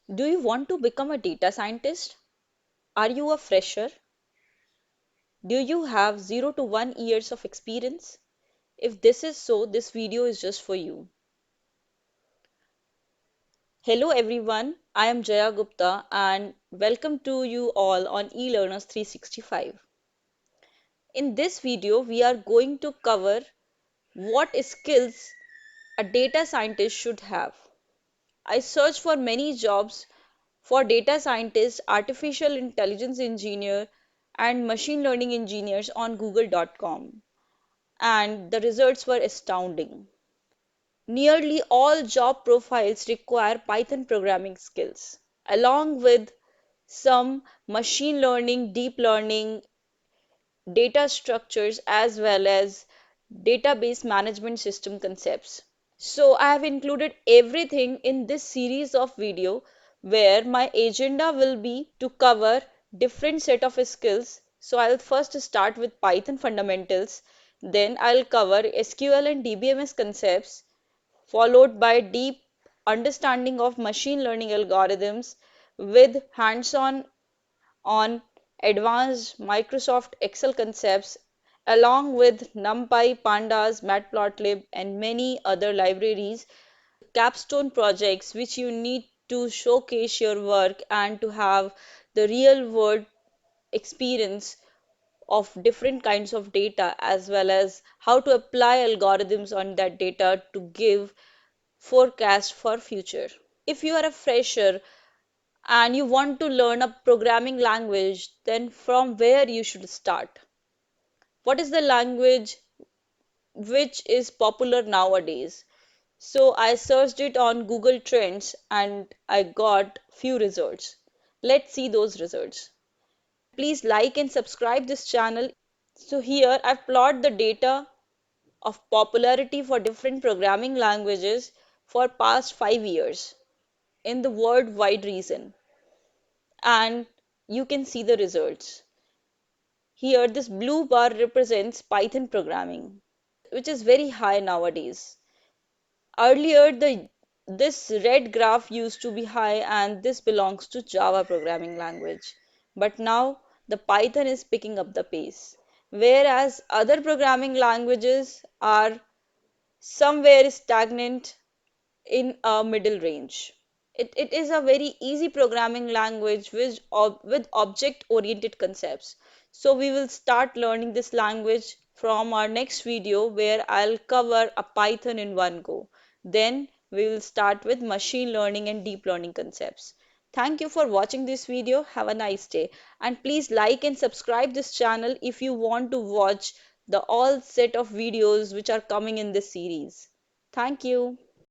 Do you want to become a data scientist? Are you a fresher? Do you have 0 to 1 years of experience? If this is so, this video is just for you. Hello everyone, I am Jaya Gupta and welcome to you all on eLearners 365. In this video, we are going to cover what skills a data scientist should have. I searched for many jobs for data scientists, artificial intelligence engineer, and machine learning engineers on google.com, and the results were astounding. Nearly all job profiles require Python programming skills, along with some machine learning, deep learning, data structures, as well as database management system concepts. So I have included everything in this series of video where my agenda will be to cover different set of skills. So I'll first start with Python fundamentals, then I'll cover SQL and DBMS concepts, followed by deep understanding of machine learning algorithms with hands-on on advanced Microsoft Excel concepts along with NumPy, Pandas, Matplotlib and many other libraries, capstone projects which you need to showcase your work and to have the real world experience of different kinds of data as well as how to apply algorithms on that data to give forecast for future. If you are a fresher and you want to learn a programming language, then from where you should start? What is the language which is popular nowadays? So I searched it on Google Trends and I got few results. Let's see those results. Please like and subscribe this channel. So here I've plotted the data of popularity for different programming languages for past 5 years in the worldwide region, and you can see the results. Here this blue bar represents Python programming, which is very high nowadays. Earlier the this red graph used to be high and this belongs to Java programming language. But now the Python is picking up the pace. Whereas other programming languages are somewhere stagnant in a middle range. It is a very easy programming language with object oriented concepts. So we will start learning this language from our next video where I'll cover a Python in one go. Then we will start with machine learning and deep learning concepts. Thank you for watching this video. Have a nice day. And please like and subscribe this channel if you want to watch the all set of videos which are coming in this series. Thank you.